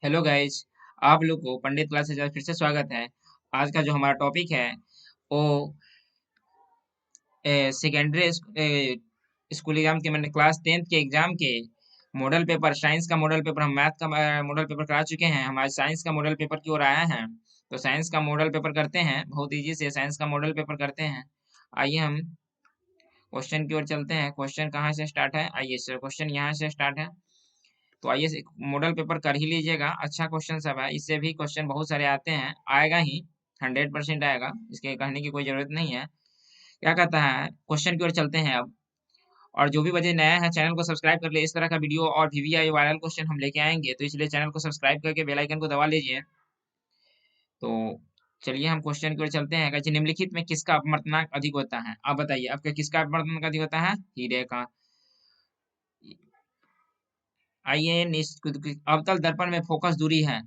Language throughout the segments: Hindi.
Hello guys. आप लोग को पंडित क्लासेज में फिर से स्वागत है। आज का जो हमारा टॉपिक है वो सेकेंडरी स्कूल एग्जाम के मैंने क्लास 10th के एग्जाम के मॉडल पेपर, साइंस का मॉडल पेपर, हम मैथ का मॉडल पेपर करा चुके हैं। हम आज साइंस का मॉडल पेपर की ओर आए हैं। तो साइंस का मॉडल पेपर करते हैं, बहुत इजी से साइंस का मॉडल पेपर करते हैं। आइए हम क्वेश्चन की ओर चलते हैं। क्वेश्चन कहाँ से स्टार्ट है? आइए सर, क्वेश्चन यहाँ से स्टार्ट है। तो आइए मॉडल पेपर कर ही लीजिएगा, अच्छा क्वेश्चन सब है। इससे भी क्वेश्चन बहुत सारे आते हैं, आएगा ही, 100% आएगा, इसके कहने की कोई जरूरत नहीं है। क्या कहता है, क्वेश्चन की ओर चलते हैं अब। और जो भी बच्चे नए हैं चैनल को सब्सक्राइब कर ले, इस तरह का वीडियो और वीवीआई वायरल क्वेश्चन हम लेके आएंगे, तो इसलिए चैनल को सब्सक्राइब करके बेल आइकन को दबा लीजिए। तो चलिए हम क्वेश्चन की ओर चलते हैं। कहते हैं, निम्नलिखित में किसका अपवर्तनांक अधिक होता है? आप बताइए, आपका किसका अपवर्तनांक अधिक होता है? हीरे का। आइए अवतल दर्पण में फोकस दूरी है,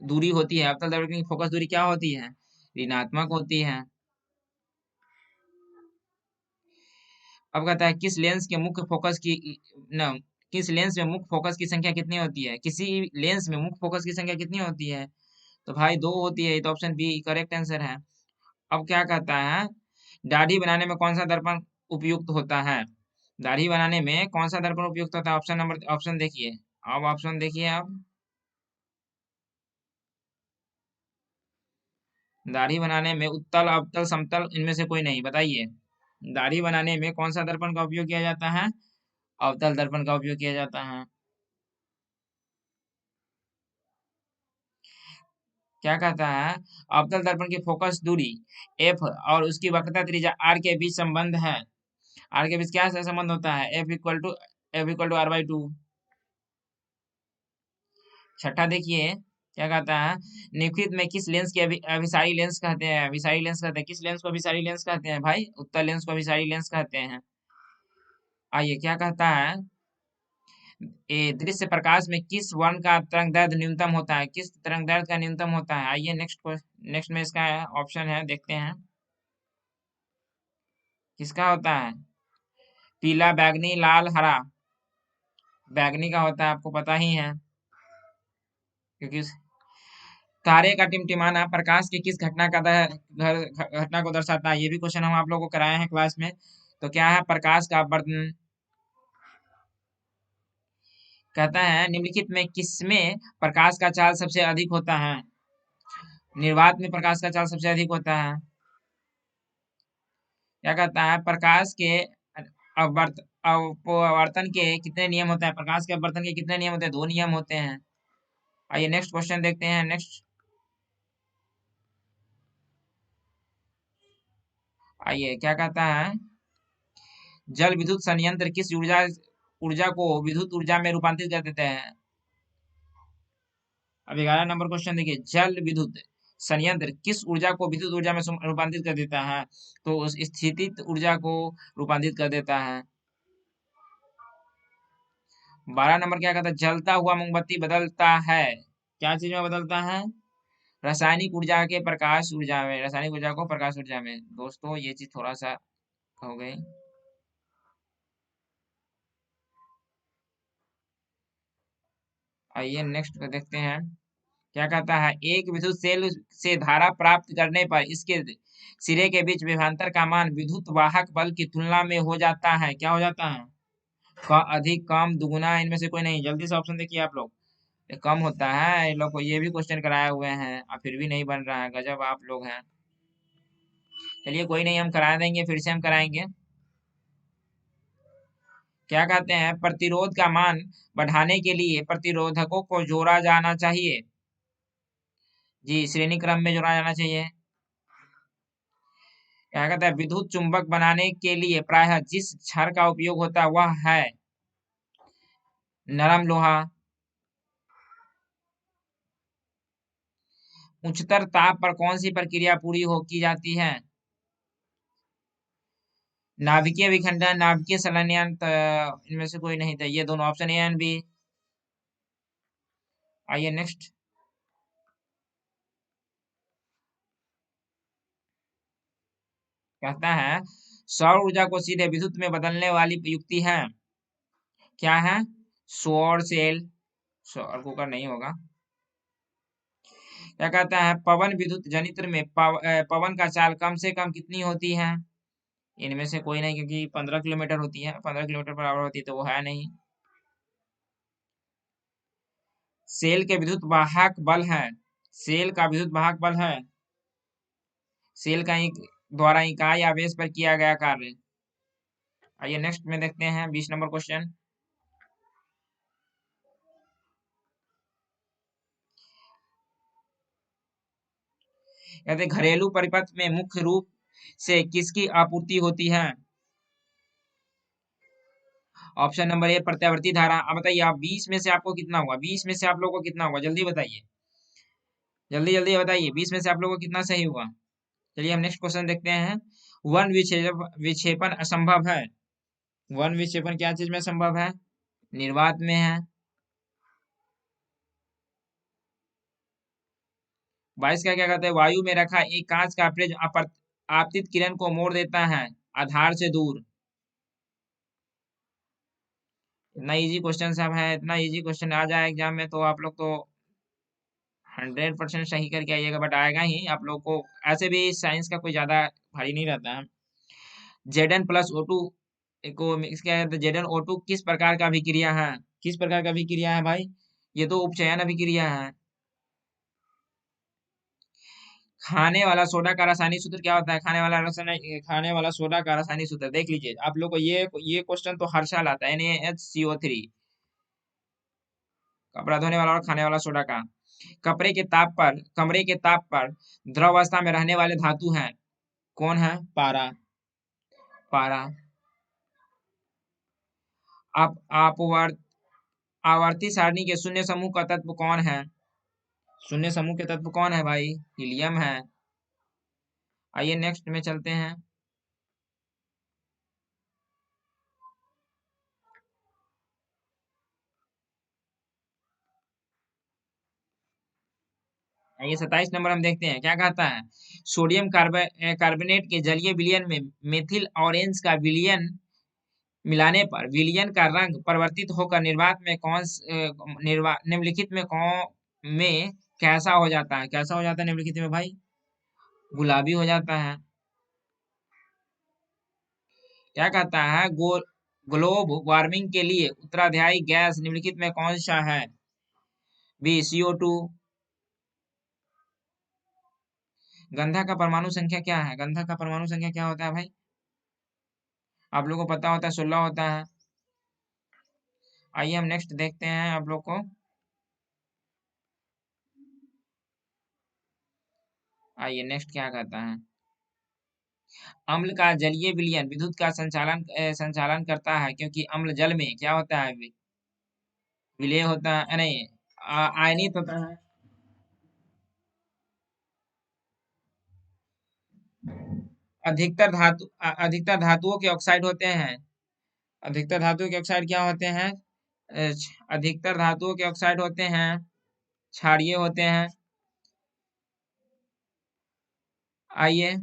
दूरी होती है, अवतल दर्पण की फोकस दूरी क्या होती है? ऋणात्मक होती है। अब कहता है किस लेंस के मुख्य फोकस की न किस लेंस में मुख्य फोकस की संख्या कितनी होती है? किसी लेंस में मुख्य फोकस की संख्या कितनी होती है? तो भाई 2 होती है। ये तो ऑप्शन बी करेक्ट आंसर है। अब क्या कहता है, दाढ़ी बनाने में कौन सा दर्पण उपयुक्त होता है? दाढ़ी बनाने में कौन सा दर्पण उपयुक्त होता है? ऑप्शन देखिए। अब ऑप्शन देखिए आप। दाढ़ी बनाने में उत्तल, अवतल, समतल, इनमें से कोई नहीं, बताइए। दाढ़ी बनाने में कौन सा दर्पण का उपयोग किया जाता है? अवतल दर्पण का उपयोग किया जाता है। क्या कहता है, अवतल दर्पण की फोकस दूरी एफ और उसकी वक्रता त्रिज्या आर के बीच संबंध है। आर के बीच क्या से संबंध होता है? F equal to R by two. छठा देखिए, क्या कहता है, निम्नलिखित में किस लेंस के अभिसारी लेंस कहते हैं? अभिसारी लेंस कहते हैं, किस लेंस को अभिसारी लेंस कहते हैं भाई? उत्तल लेंस को अभिसारी लेंस कहते हैं। आइए क्या कहता है, दृश्य प्रकाश में किस वर्ण का तरंग दैर्ध्य न्यूनतम होता है? किस तरंग दैर्ध्य का न्यूनतम होता है? आइए नेक्स्ट में इसका ऑप्शन है, देखते हैं किसका होता है। पीला, बैगनी, लाल, हरा। बैगनी का होता है, आपको पता ही है, क्योंकि तारे का टिमटिमाना प्रकाश की किस घटना को दर्शाता है? ये भी क्वेश्चन हम आप लोगों को कराए हैं क्लास में। तो क्या है, प्रकाश का अपवर्तन। कहता है निम्नलिखित में किसमें प्रकाश का चाल सबसे अधिक होता है? निर्वात में प्रकाश का चाल सबसे अधिक होता है। क्या कहता है, प्रकाश के अपवर्तन के कितने नियम होते हैं? प्रकाश के अपवर्तन के कितने नियम होते हैं? 2 नियम होते हैं। आइए नेक्स्ट क्वेश्चन देखते हैं। नेक्स्ट आइए क्या कहता है, जल विद्युत संयंत्र किस ऊर्जा ऊर्जा को विद्युत ऊर्जा में रूपांतरित कर देते हैं? अब 11 नंबर क्वेश्चन देखिए, जल विद्युत संयंत्र किस ऊर्जा को विद्युत ऊर्जा में रूपांतरित कर देता है? तो उस स्थितिज ऊर्जा को रूपांतरित कर देता है। 12 नंबर क्या कहता है, जलता हुआ मोमबत्ती बदलता है, क्या चीज में बदलता है? रासायनिक ऊर्जा के प्रकाश ऊर्जा में, रासायनिक ऊर्जा को प्रकाश ऊर्जा में। दोस्तों ये चीज थोड़ा सा हो गई। आइए नेक्स्ट को देखते हैं। क्या कहता है, एक विद्युत सेल से धारा प्राप्त करने पर इसके सिरे के बीच विभवांतर का मान विद्युत वाहक बल की तुलना में हो जाता है, क्या हो जाता है? अधिक, कम, दुगुना, इनमें से कोई नहीं। जल्दी से ऑप्शन देखिए आप लोग। ये कम होता है। इन लोग को ये भी क्वेश्चन कराए हुए हैं और फिर भी नहीं बन रहा है, गजब आप लोग हैं। चलिए कोई नहीं, हम करा देंगे, फिर से हम कराएंगे। क्या कहते हैं, प्रतिरोध का मान बढ़ाने के लिए प्रतिरोधकों को जोड़ा जाना चाहिए। जी, श्रेणी क्रम में जोड़ा जाना चाहिए। क्या कहता है, विद्युत चुंबक बनाने के लिए प्रायः जिस क्षार का उपयोग होता है वह है नरम लोहा। उच्चतर ताप पर कौन सी प्रक्रिया पूरी हो की जाती है? नाभिकीय विखंडन, नाभिकीय संलयन, इनमें से कोई नहीं था। ये दोनों ऑप्शन ए एंड बी। आइए नेक्स्ट। कहता है, सौर ऊर्जा को सीधे विद्युत में बदलने वाली युक्ति है, क्या है? सौर सेल। सौर कुकर नहीं होगा। क्या कहता है, पवन विद्युत जनित्र में पवन का चाल कम से कम कितनी होती है? इनमें से कोई नहीं, क्योंकि 15 किलोमीटर होती है, 15 किलोमीटर पर आवर होती है, तो वो है नहीं। सेल के विद्युत वाहक बल है, सेल का विद्युत वाहक बल है, सेल का द्वारा इकाई आवेश पर किया गया कार्य। आइए नेक्स्ट में देखते हैं 20 नंबर क्वेश्चन। कहते घरेलू परिपथ में मुख्य रूप से किसकी आपूर्ति होती है? ऑप्शन नंबर ए प्रत्यावर्ती धारा। अब बताइए आप 20 में से आपको कितना हुआ, 20 में से आप लोगों को कितना हुआ, जल्दी बताइए, जल्दी जल्दी बताइए, 20 में से आप लोगों को कितना सही हुआ। चलिए हम नेक्स्ट क्वेश्चन देखते हैं। वन विक्षेपण असंभव है, वन विक्षेपण क्या चीज में संभव है? निर्वात में है। 22 का क्या कहते हैं, वायु में रखा एक कांच का प्रिज्म आपतित किरण को मोड़ देता है आधार से दूर। इतना इजी क्वेश्चन सब है, इतना इजी क्वेश्चन आ जाए एग्जाम में तो आप लोग तो 100% सही करके आइएगा, बट आएगा ही आप लोग को। ऐसे भी साइंस का कोई ज्यादा भारी नहीं रहता है। Zn+O2 को मिक्स किया जाता है। Zn O2 किस प्रकार का अभिक्रिया है? किस प्रकार का अभिक्रिया है भाई? ये तो उपचयन अभिक्रिया है। खाने वाला सोडा का रासायनिक सूत्र क्या होता है? खाने वाला सोडा का रासायनिक सूत्र देख लीजिए आप लोग को, ये क्वेश्चन तो हर साल आता है। NaHCO3, कपड़ा धोने वाला और खाने वाला सोडा का। कमरे के ताप पर द्रव अवस्था में रहने वाले धातु हैं, कौन है? पारा, पारा। आप आवर्ती सारणी के शून्य समूह का तत्व कौन है? शून्य समूह के तत्व कौन है भाई? हीलियम है। आइए नेक्स्ट में चलते हैं। आइए 27 नंबर हम देखते हैं, क्या कहता है। सोडियम कार्बोनेट के जलीय विलयन में मेथिल ऑरेंज का विलयन मिलाने पर विलयन का रंग परिवर्तित होकर निर्वात में निम्नलिखित में कौन में कैसा हो जाता है? कैसा हो जाता है निम्नलिखित में भाई? गुलाबी हो जाता है। क्या कहता है, ग्लोब वार्मिंग के लिए उत्तराधायी गैस निम्नलिखित में कौन सा है? B CO2। गंधा का परमाणु संख्या क्या है? गंधा का परमाणु संख्या क्या होता है भाई? आप लोगों को पता होता है, 16 होता है। आइए हम नेक्स्ट देखते हैं आप लोग को। आइए नेक्स्ट क्या कहता है। अम्ल का जलीय विलयन विद्युत का संचालन करता है, क्योंकि अम्ल जल में क्या होता है? विलय होता है, नहीं, आयनित होता है। अधिकतर धातुओं के ऑक्साइड होते हैं। अधिकतर धातुओं के ऑक्साइड क्या होते हैं? अधिकतर धातुओं के ऑक्साइड होते हैं, क्षारीय होते हैं। आइए,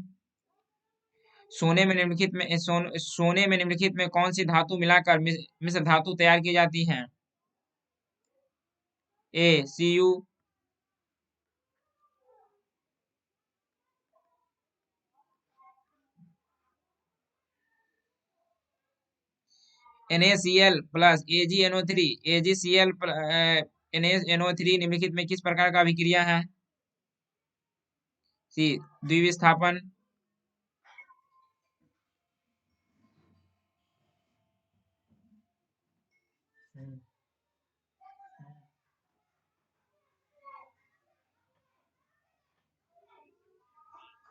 सोने में निम्नलिखित में कौन सी धातु मिलाकर मिश्र धातु तैयार की जाती है? ए Cu, NaCl+ AgNO3, AgCl NaNO3 निम्नलिखित में किस प्रकार का अभिक्रिया है? सी द्विविस्थापन।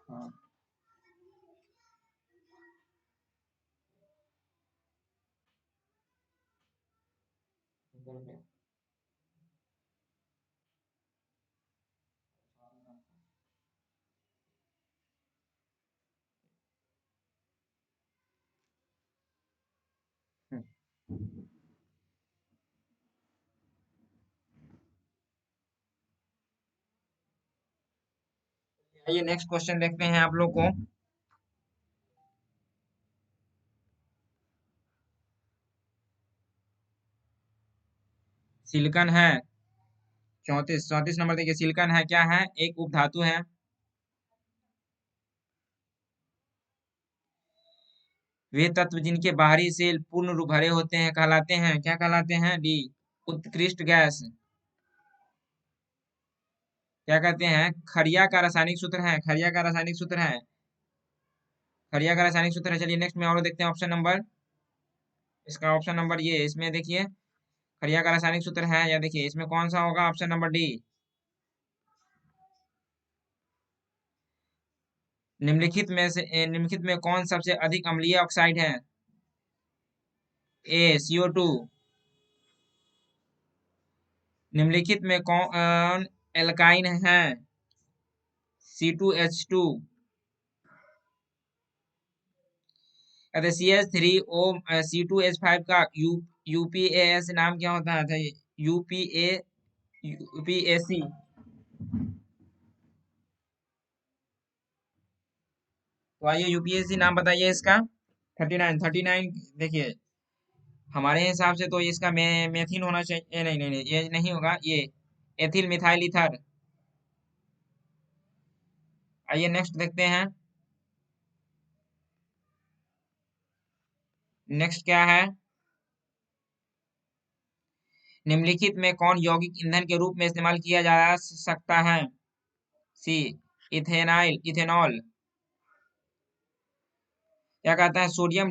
हाँ। आइए नेक्स्ट क्वेश्चन देखते हैं आप लोग को। सिलिकॉन है, चौंतीस नंबर देखिए, सिलिकॉन है, क्या है, एक उपधातु है। वे तत्व जिनके बाहरी सेल पूर्ण रूप भरे होते हैं कहलाते हैं, क्या कहलाते हैं, डी, उत्कृष्ट गैस। क्या कहते हैं, खड़िया का रासायनिक सूत्र है, खड़िया का रासायनिक सूत्र है, खड़िया का रासायनिक सूत्र है। चलिए नेक्स्ट में और देखते हैं ऑप्शन नंबर, इसका ऑप्शन नंबर ये, इसमें देखिए खड़िया का रासायनिक सूत्र है, या देखिए इसमें कौन सा होगा, ऑप्शन नंबर डी। निम्नलिखित में कौन सबसे अधिक अम्लीय ऑक्साइड है, ए CO2। निम्नलिखित में कौन एल्काइन है, C2H2। अरे CH3O C2H5 का UPAS नाम क्या होता है, UPAC। तो आइए यूपीएससी नाम बताइए इसका। 39 देखिए, हमारे हिसाब से तो इसका मेथिन होना चाहिए, नहीं नहीं नहीं, ये नहीं होगा, ये एथिल मिथाइल ईथर। आइए नेक्स्ट देखते हैं, नेक्स्ट क्या है, निम्नलिखित में कौन यौगिक ईंधन के रूप में इस्तेमाल किया जा सकता है, सी, इथेनॉल। क्या कहता है, सोडियम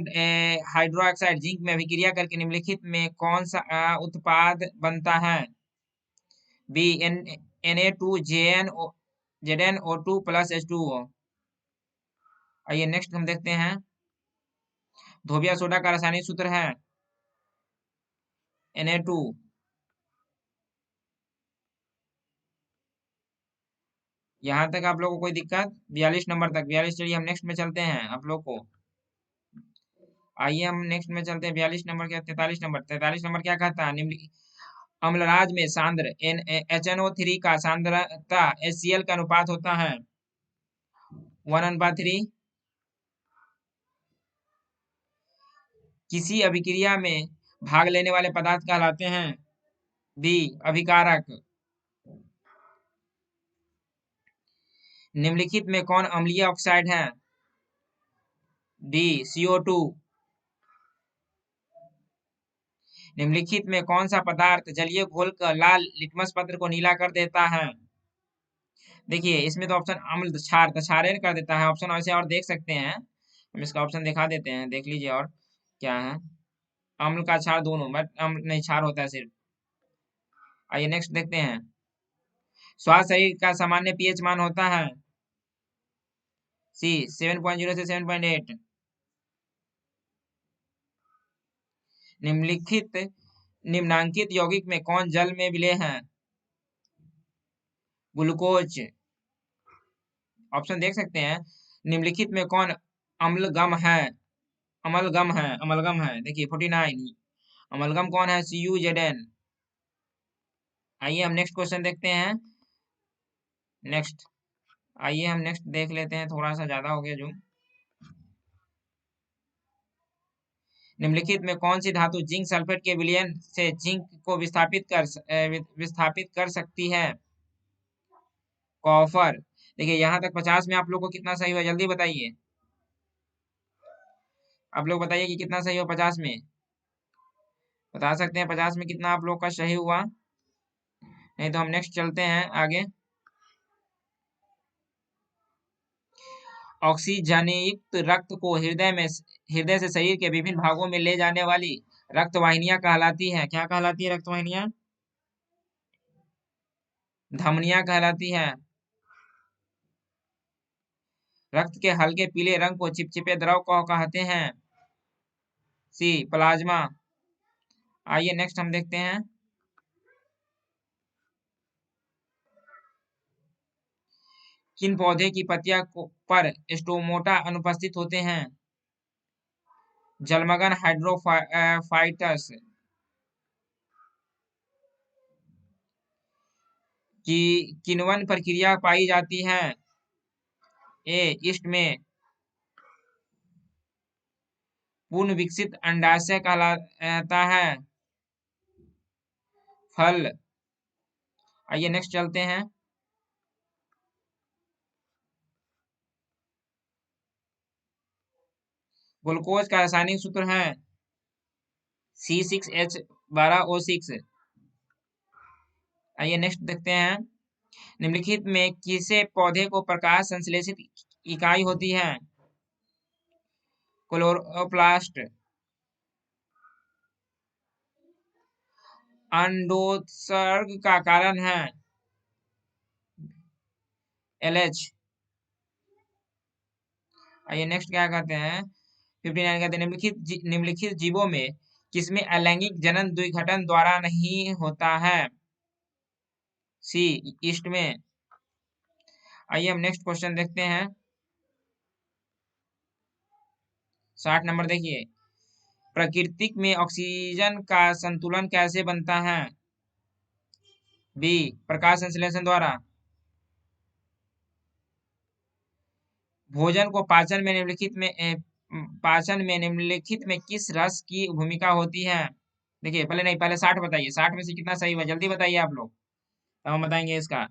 हाइड्रोक्साइड जिंक में अभिक्रिया करके निम्नलिखित में कौन सा उत्पाद बनता है, बी, Na2JnO2 + H2O। आइए नेक्स्ट हम देखते हैं, धोबिया सोडा का रासायनिक सूत्र है Na2। यहाँ तक आप लोगों को कोई दिक्कत, 42 नंबर तक, 42। चलिए हम नेक्स्ट में चलते हैं आप लोग को, आइए हम नेक्स्ट में चलते हैं, 42 नंबर क्या, 43 नंबर, 43 नंबर क्या कहता है, निम्न अम्लराज में सांद्र HNO3 का सांद्रता HCl का अनुपात होता है 1/3। किसी अभिक्रिया में भाग लेने वाले पदार्थ कहलाते हैं, बी, अभिकारक। निम्नलिखित में कौन अम्लीय ऑक्साइड है, डी, CO2। निम्नलिखित में कौन सा पदार्थ जलीय घोल कर लाल लिटमस पत्र को नीला कर देता है, देखिए इसमें तो ऑप्शन अम्ल क्षारीय कर देता है, ऑप्शन ऐसे और देख सकते हैं, हम इसका ऑप्शन दिखा देते हैं, देख लीजिए और क्या है, अम्ल का क्षार दोनों, बट अम्ल नहीं, क्षार होता है सिर्फ। आइए नेक्स्ट देखते हैं, स्वास्थ्य शरीर का सामान्य पीएच मान होता है, सी, 7.0 से 7.8। निम्नलिखित निम्नांकित यौगिक में कौन जल में विलेय है, ग्लूकोज। ऑप्शन देख सकते हैं, निम्नलिखित में कौन अम्लगम है, अमलगम है, देखिए 49, अमलगम कौन है, CuZn। आइए हम नेक्स्ट क्वेश्चन देखते हैं, नेक्स्ट, आइए हम नेक्स्ट देख लेते हैं, थोड़ा सा ज्यादा हो गया जूम। निम्नलिखित में कौन सी धातु जिंक सल्फेट के विलयन से जिंक को विस्थापित कर सकती है, कॉपर। देखिए यहाँ तक 50 में आप लोग को कितना सही हुआ, जल्दी बताइए, आप लोग बताइए कि कितना सही हो 50 में, बता सकते हैं 50 में कितना आप लोग का सही हुआ, नहीं तो हम नेक्स्ट चलते हैं आगे। ऑक्सीजनयुक्त रक्त को हृदय से शरीर के विभिन्न भागों में ले जाने वाली रक्त वाहिनियां कहलाती हैं, क्या कहलाती है, रक्त वाहिनियां, धमनियां कहलाती है। रक्त के हल्के पीले रंग को चिपचिपे द्रव को कहते हैं, सी, प्लाज्मा। आइए नेक्स्ट हम देखते हैं, किन पौधे की पत्तियां पर स्टोमोटा अनुपस्थित होते हैं, जलमग्न हाइड्रोफाइटस। की किण्वन प्रक्रिया पाई जाती है, ए, ईस्ट में। पूर्ण विकसित अंडाशय कहलाता है, फल। आइए नेक्स्ट चलते हैं। ग्लूकोज का रासायनिक सूत्र है C6H12O6। आइए नेक्स्ट देखते हैं। निम्नलिखित में किसे पौधे को प्रकाश संश्लेषित इकाई होती है? क्लोरोप्लास्ट। अंडोत्सर्ग का कारण है LH। आइए नेक्स्ट क्या कहते हैं 59 कहते हैं निम्नलिखित जीवों में किसमें अलैंगिक जनन द्विघटन द्वारा नहीं होता है? सी ईस्ट में। आइए हम नेक्स्ट क्वेश्चन देखते हैं। 60 नंबर देखिए। प्रकृति में ऑक्सीजन का संतुलन कैसे बनता है? बी प्रकाश संश्लेषण द्वारा। भोजन को पाचन में निम्नलिखित में किस रस की भूमिका होती है? देखिए पहले नहीं, पहले 60 बताइए, 60 में से कितना सही हुआ जल्दी बताइए आप लोग, तो हम बताएंगे इसका।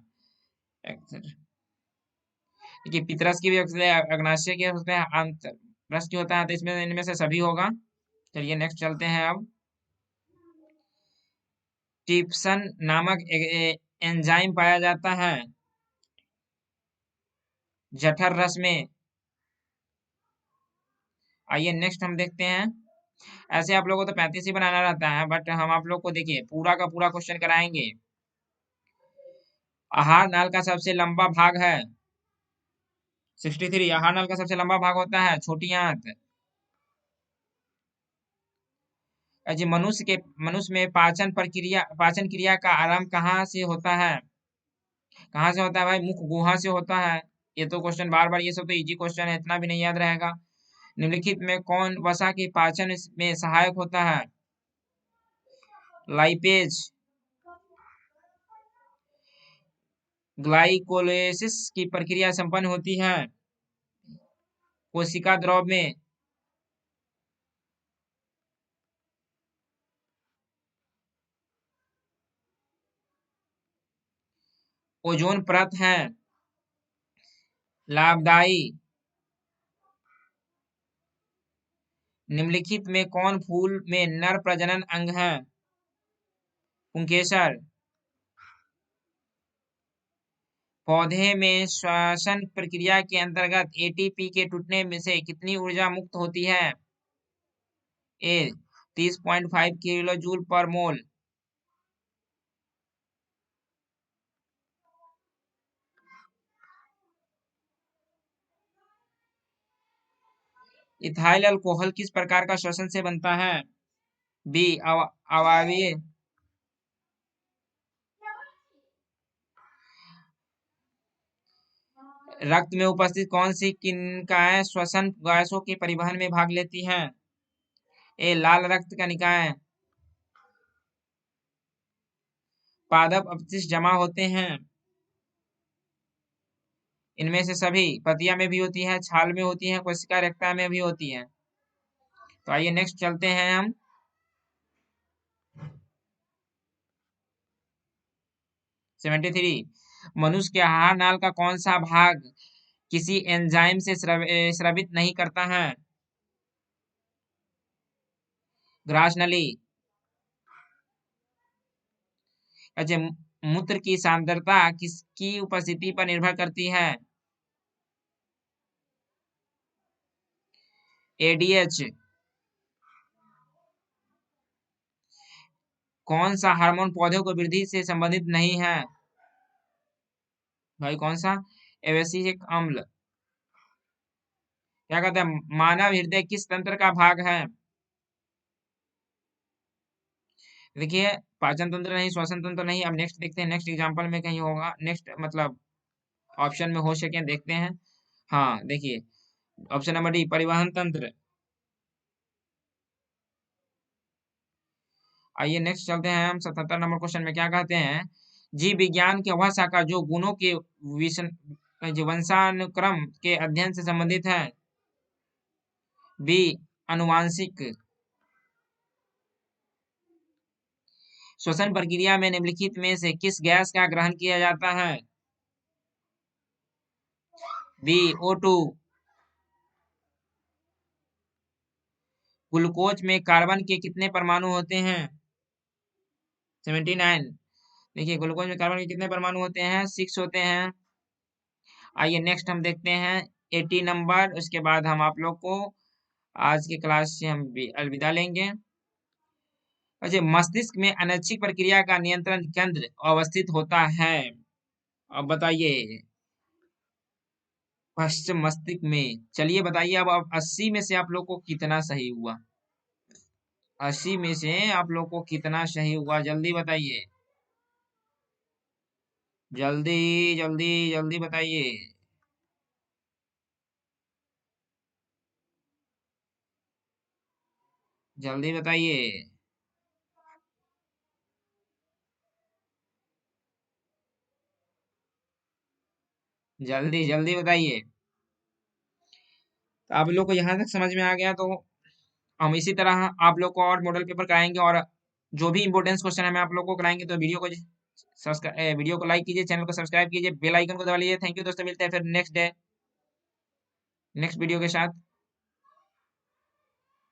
देखिए पितरस की भी अग्नाशय की होते हैं, आंत रस की होता है, तो इसमें इनमें से सभी होगा। चलिए नेक्स्ट चलते हैं अब। टिप्सन नामक एंजाइम पाया जाता है जठर रस में। आइए नेक्स्ट हम देखते हैं। ऐसे आप लोगों को तो 35 ही बनाना रहता है, बट हम आप लोग को देखिए पूरा का पूरा क्वेश्चन कराएंगे। आहार नाल का सबसे लंबा भाग है 63। आहार नाल का सबसे लंबा भाग होता है छोटी आंत। जी मनुष्य में पाचन क्रिया का आरंभ कहाँ से होता है? कहाँ से होता है भाई? मुख गुहा से होता है। ये तो क्वेश्चन बार बार, ये सब तो इजी क्वेश्चन है, इतना भी नहीं याद रहेगा। निम्नलिखित में कौन वसा के पाचन में सहायक होता है? लाइपेज। ग्लाइकोलाइसिस की प्रक्रिया संपन्न होती है कोशिका द्रव में। ओजोन परत है लाभदायी। निम्नलिखित में कौन फूल में नर प्रजनन अंग है? पुंकेसर। पौधे में श्वसन प्रक्रिया के अंतर्गत एटीपी के टूटने में से कितनी ऊर्जा मुक्त होती है? ए 30.5 किलो जूल पर मोल। इथाइल अल्कोहल किस प्रकार का श्वसन से बनता है? बी अवायवीय। रक्त में उपस्थित कौन सी किनकाएं श्वसन गैसों के परिवहन में भाग लेती हैं? ए लाल रक्त कणिकाएं। पादप अपशिष्ट जमा होते हैं इनमें से सभी पतिया में भी होती है, छाल में होती है, कोशिका रेखा में भी होती है। तो आइए नेक्स्ट चलते हैं हम। 73। मनुष्य के आहार नाल का कौन सा भाग किसी एंजाइम से स्रावित नहीं करता है? ग्रास नली। अच्छा, मूत्र की सांद्रता किसकी उपस्थिति पर निर्भर करती है? एडीएच। कौन सा हार्मोन पौधों को वृद्धि से संबंधित नहीं है? भाई कौन सा? एब्सिसिक अम्ल। क्या कहते हैं मानव हृदय किस तंत्र का भाग है? देखिए पाचन तंत्र नहीं, श्वसन तंत्र नहीं। अब नेक्स्ट देखते हैं, नेक्स्ट एग्जांपल में कहीं होगा, नेक्स्ट मतलब ऑप्शन में हो सके देखते हैं। हाँ देखिए ऑप्शन नंबर डी परिवहन तंत्र। आइए नेक्स्ट चलते हैं हम 77 नंबर क्वेश्चन में क्या कहते हैं। जीव विज्ञान के वह शाखा जो गुणों के वंशानुक्रम के अध्ययन से संबंधित है? बी अनुवांशिक। श्वसन प्रक्रिया में निम्नलिखित में से किस गैस का ग्रहण किया जाता है? B O2। ग्लूकोज में कार्बन के कितने परमाणु होते हैं? 79। देखिए ग्लूकोज में कार्बन के कितने परमाणु होते हैं? 6 होते हैं। आइए नेक्स्ट हम देखते हैं 80 नंबर। उसके बाद हम आप लोग को आज की क्लास से हम भी अलविदा लेंगे। अच्छा, मस्तिष्क में अनैच्छिक प्रक्रिया का नियंत्रण केंद्र अवस्थित होता है? अब बताइए। पश्चिम मस्तिष्क में। चलिए बताइए अब 80 में से आप लोग को कितना सही हुआ? 80 में से आप लोग को कितना सही हुआ? जल्दी बताइए, जल्दी जल्दी जल्दी बताइए। जल्दी बताइए, जल्दी जल्दी बताइए। तो आप लोग को यहाँ तक समझ में आ गया तो हम इसी तरह आप लोग को और मॉडल पेपर कराएंगे, और जो भी इंपोर्टेंस क्वेश्चन हमें आप लोग को कराएंगे। तो वीडियो को लाइक कीजिए, चैनल को सब्सक्राइब कीजिए, बेल आइकन को दबा लीजिए। थैंक यू दोस्तों, मिलते हैं फिर नेक्स्ट वीडियो के साथ।